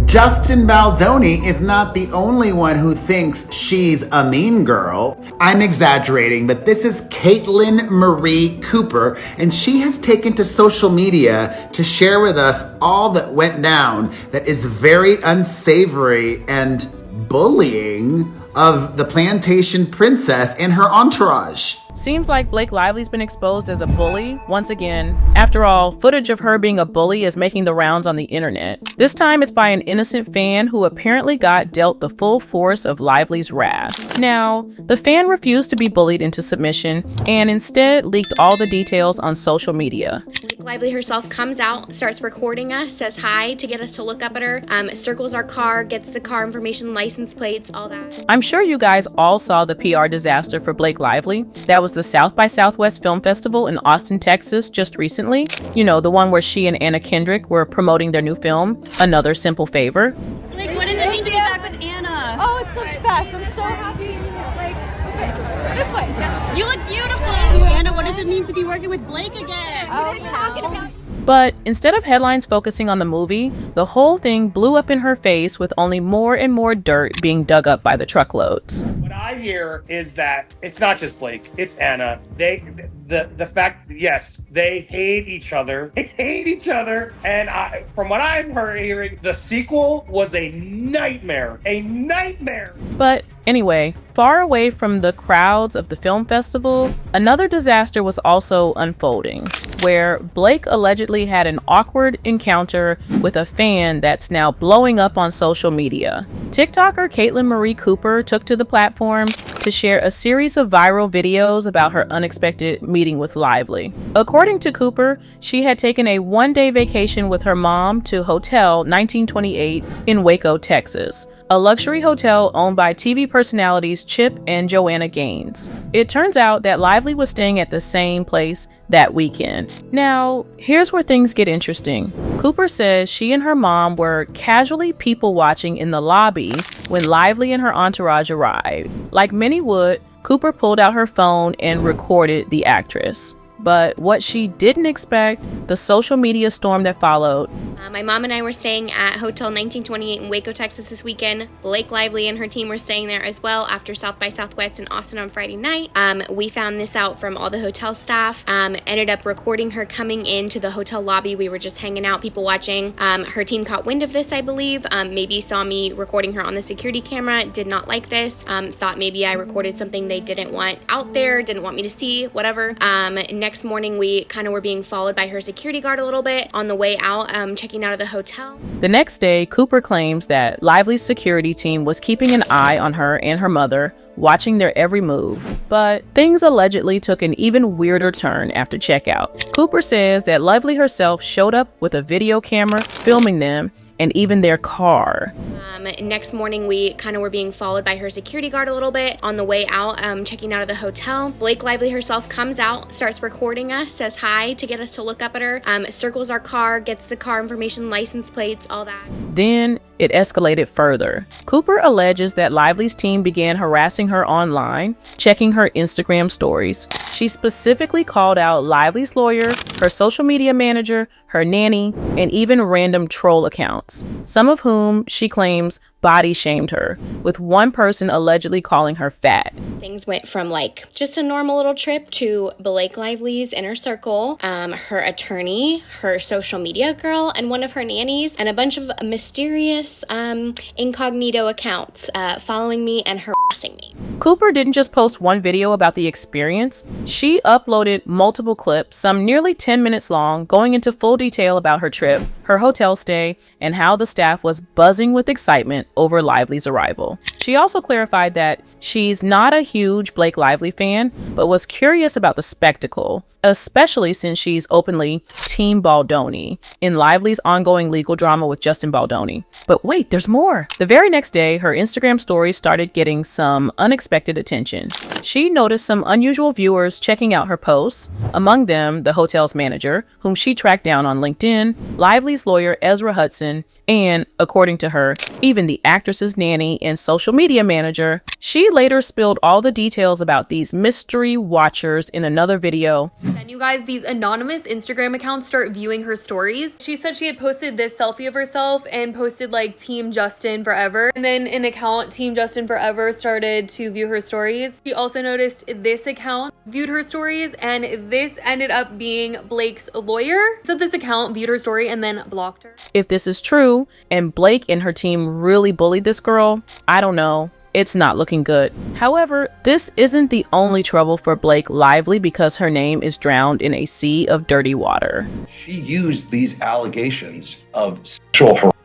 Justin Baldoni is not the only one who thinks she's a mean girl. I'm exaggerating, but this is Caitlin Marie Cooper, and she has taken to social media to share with us all that went down that is very unsavory and bullying of the plantation princess and her entourage. Seems like Blake Lively's been exposed as a bully once again. After all, footage of her being a bully is making the rounds on the internet. This time it's by an innocent fan who apparently got dealt the full force of Lively's wrath. Now, the fan refused to be bullied into submission and instead leaked all the details on social media. Blake Lively herself comes out, starts recording us, says hi to get us to look up at her, circles our car, gets the car information, license plates, all that. I'm sure you guys all saw the PR disaster for Blake Lively. That was the South by Southwest Film Festival in Austin, Texas just recently. You know, the one where she and Anna Kendrick were promoting their new film, Another Simple Favor. Like, what does it mean to be back with Anna? Oh, it's the best. I'm so happy. Like, okay, this way. You look beautiful. Anna, what does it mean to be working with Blake again? Oh, we're talking about. But instead of headlines focusing on the movie, the whole thing blew up in her face with only more and more dirt being dug up by the truckloads. What I hear is that it's not just Blake, it's Anna. The fact, yes, they hate each other. They hate each other. And from what I'm hearing, the sequel was a nightmare. A nightmare. But anyway, far away from the crowds of the film festival, another disaster was also unfolding, where Blake allegedly had an awkward encounter with a fan that's now blowing up on social media. TikToker Caitlin Marie Cooper took to the platform to share a series of viral videos about her unexpected meeting with Lively. According to Cooper, she had taken a one-day vacation with her mom to Hotel 1928 in Waco, Texas, a luxury hotel owned by TV personalities Chip and Joanna Gaines. It turns out that Lively was staying at the same place that weekend. Now, here's where things get interesting. Cooper says she and her mom were casually people watching in the lobby when Lively and her entourage arrived. Like many would, Cooper pulled out her phone and recorded the actress. But what she didn't expect, the social media storm that followed. My mom and I were staying at Hotel 1928 in Waco, Texas this weekend. Blake Lively and her team were staying there as well after South by Southwest in Austin on Friday night. We found this out from all the hotel staff. Ended up recording her coming into the hotel lobby. We were just hanging out, people watching. Her team caught wind of this, I believe. Maybe saw me recording her on the security camera. Did not like this. Thought maybe I recorded something they didn't want out there, didn't want me to see, whatever. Next morning, we kind of were being followed by her security guard a little bit on the way out, checking out of the hotel. The next day, Cooper claims that Lively's security team was keeping an eye on her and her mother, watching their every move. But things allegedly took an even weirder turn after checkout. Cooper says that Lively herself showed up with a video camera filming them and even their car. Next morning, we kind of were being followed by her security guard a little bit on the way out, checking out of the hotel. Blake Lively herself comes out, starts recording us, says hi to get us to look up at her, circles our car, gets the car information, license plates, all that. Then it escalated further. Cooper alleges that Lively's team began harassing her online, checking her Instagram stories. She specifically called out Lively's lawyer, her social media manager, her nanny, and even random troll accounts, some of whom she claims body shamed her, with one person allegedly calling her fat. Things went from like just a normal little trip to Blake Lively's inner circle, her attorney, her social media girl, and one of her nannies, and a bunch of mysterious incognito accounts following me and harassing me. Cooper didn't just post one video about the experience. She uploaded multiple clips, some nearly 10 minutes long, going into full detail about her trip, her hotel stay, and how the staff was buzzing with excitement over Lively's arrival. She also clarified that she's not a huge Blake Lively fan, but was curious about the spectacle, especially since she's openly Team Baldoni in Lively's ongoing legal drama with Justin Baldoni. But wait, there's more. The very next day, her Instagram stories started getting some unexpected attention. She noticed some unusual viewers checking out her posts, among them the hotel's manager, whom she tracked down on LinkedIn, Lively's lawyer Ezra Hudson, and, according to her, even the actress's nanny and social media manager, she later spilled all the details about these mystery watchers in another video. Then you guys, these anonymous Instagram accounts start viewing her stories. She said she had posted this selfie of herself and posted like Team Justin Forever. And then an account, Team Justin Forever, started to view her stories. She also noticed this account viewed her stories, and this ended up being Blake's lawyer. So this account viewed her story and then blocked her. If this is true, and Blake and her team really bullied this girl, I don't know. It's not looking good. However, this isn't the only trouble for Blake Lively because her name is drowned in a sea of dirty water. She used these allegations of sexual harassment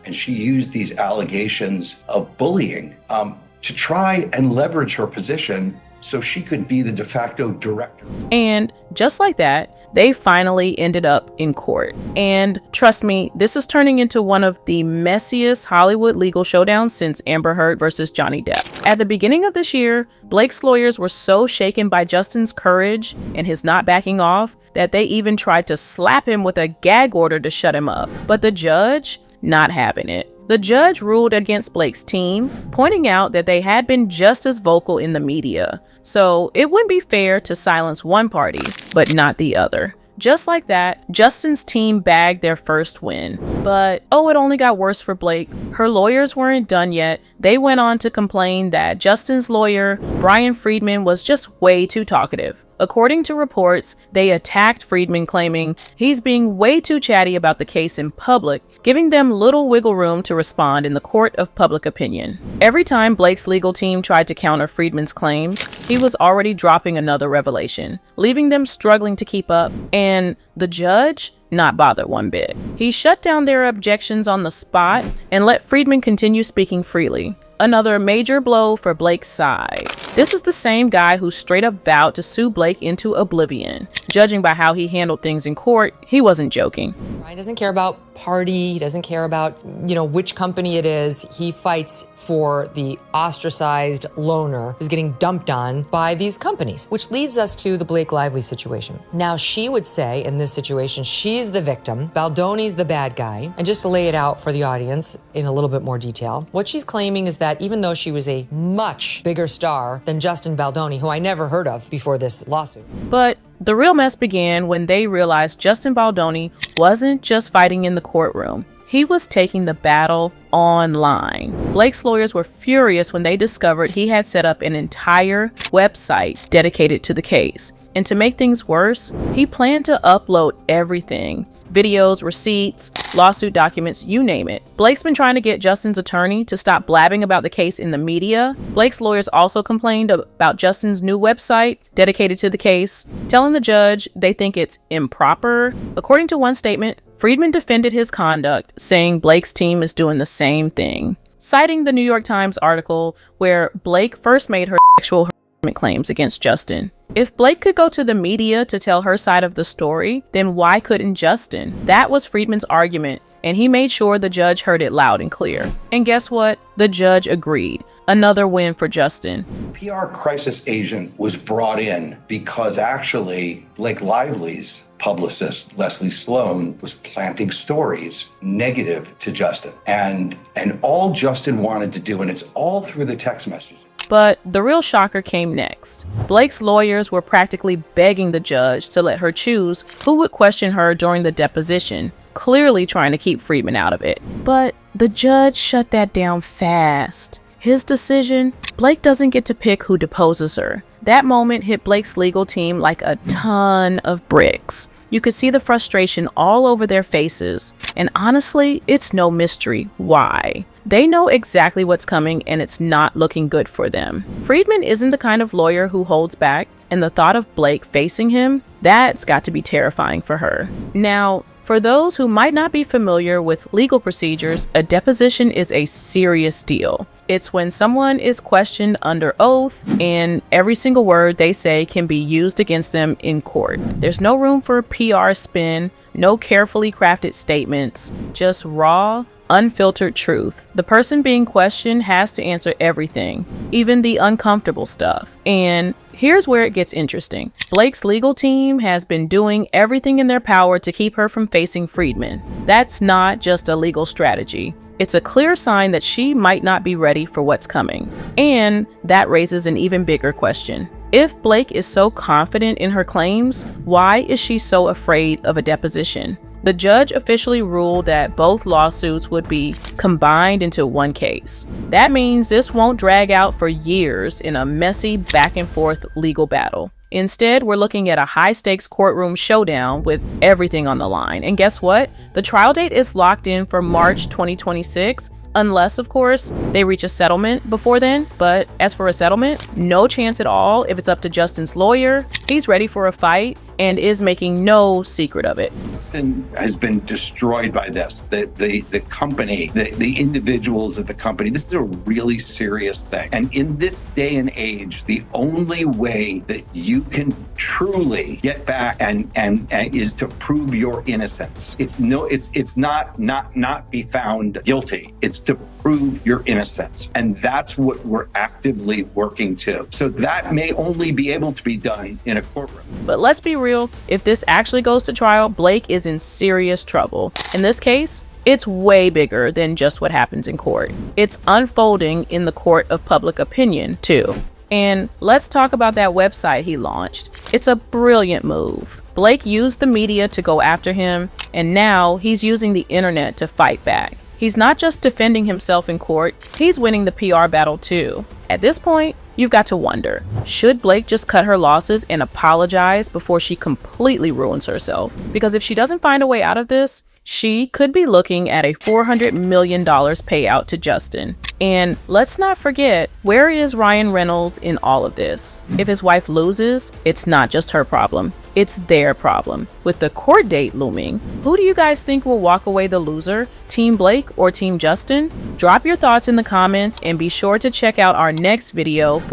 and she used these allegations of bullying to try and leverage her position so she could be the de facto director. And just like that, they finally ended up in court. And trust me, this is turning into one of the messiest Hollywood legal showdowns since Amber Heard versus Johnny Depp. At the beginning of this year, Blake's lawyers were so shaken by Justin's courage and his not backing off that they even tried to slap him with a gag order to shut him up. But the judge, not having it. The judge ruled against Blake's team, pointing out that they had been just as vocal in the media. So it wouldn't be fair to silence one party, but not the other. Just like that, Justin's team bagged their first win. But, oh, it only got worse for Blake. Her lawyers weren't done yet. They went on to complain that Justin's lawyer, Brian Friedman, was just way too talkative. According to reports, they attacked Friedman, claiming he's being way too chatty about the case in public, giving them little wiggle room to respond in the court of public opinion. Every time Blake's legal team tried to counter Friedman's claims, he was already dropping another revelation, leaving them struggling to keep up, and the judge, not bothered one bit. He shut down their objections on the spot and let Friedman continue speaking freely. Another major blow for Blake's side. This is the same guy who straight up vowed to sue Blake into oblivion. Judging by how he handled things in court, he wasn't joking. He doesn't care about party, he doesn't care about, which company it is. He fights for the ostracized loner who's getting dumped on by these companies, which leads us to the Blake Lively situation. Now, she would say in this situation, she's the victim, Baldoni's the bad guy. And just to lay it out for the audience in a little bit more detail, what she's claiming is that even though she was a much bigger star than Justin Baldoni, who I never heard of before this lawsuit. But the real mess began when they realized Justin Baldoni wasn't just fighting in the courtroom. He was taking the battle online. Blake's lawyers were furious when they discovered he had set up an entire website dedicated to the case. And to make things worse, he planned to upload everything. Videos, receipts, lawsuit documents, you name it. Blake's been trying to get Justin's attorney to stop blabbing about the case in the media. Blake's lawyers also complained about Justin's new website dedicated to the case, telling the judge they think it's improper. According to one statement, Friedman defended his conduct, saying Blake's team is doing the same thing, citing the New York Times article where Blake first made her sexual harassment claims against Justin. If Blake could go to the media to tell her side of the story, then why couldn't Justin? That was Friedman's argument, and he made sure the judge heard it loud and clear. And guess what? The judge agreed. Another win for Justin. PR crisis agent was brought in because actually Blake Lively's publicist, Leslie Sloan, was planting stories negative to Justin. And all Justin wanted to do, and it's all through the text messages. But the real shocker came next. Blake's lawyers were practically begging the judge to let her choose who would question her during the deposition, clearly trying to keep Friedman out of it. But the judge shut that down fast. His decision, Blake doesn't get to pick who deposes her. That moment hit Blake's legal team like a ton of bricks. You could see the frustration all over their faces. And honestly, it's no mystery why. They know exactly what's coming and it's not looking good for them. Friedman isn't the kind of lawyer who holds back, and the thought of Blake facing him, that's got to be terrifying for her. Now, for those who might not be familiar with legal procedures, a deposition is a serious deal. It's when someone is questioned under oath and every single word they say can be used against them in court. There's no room for PR spin, no carefully crafted statements, just raw, unfiltered truth. The person being questioned has to answer everything, even the uncomfortable stuff. And here's where it gets interesting. Blake's legal team has been doing everything in their power to keep her from facing Friedman. That's not just a legal strategy. It's a clear sign that she might not be ready for what's coming. And that raises an even bigger question. If Blake is so confident in her claims, why is she so afraid of a deposition? The judge officially ruled that both lawsuits would be combined into one case. That means this won't drag out for years in a messy back and forth legal battle. Instead, we're looking at a high-stakes courtroom showdown with everything on the line. And guess what? The trial date is locked in for March 2026, unless, of course, they reach a settlement before then. But as for a settlement, no chance at all if it's up to Justin's lawyer. He's ready for a fight and is making no secret of it. Justin has been destroyed by this. The company, the individuals at the company, this is a really serious thing. And in this day and age, the only way that you can truly get back and is to prove your innocence. It's not be found guilty. It's to prove your innocence. And that's what we're actively working to. So that may only be able to be done in a courtroom. But let's be real, if this actually goes to trial, Blake is in serious trouble. In this case, it's way bigger than just what happens in court. It's unfolding in the court of public opinion, too. And let's talk about that website he launched. It's a brilliant move. Blake used the media to go after him, and now he's using the internet to fight back. He's not just defending himself in court, he's winning the PR battle too. At this point, you've got to wonder, should Blake just cut her losses and apologize before she completely ruins herself? Because if she doesn't find a way out of this, she could be looking at a $400 million payout to Justin. And let's not forget, where is Ryan Reynolds in all of this? If his wife loses, it's not just her problem. It's their problem. With the court date looming, who do you guys think will walk away the loser? Team Blake or Team Justin? Drop your thoughts in the comments and be sure to check out our next video for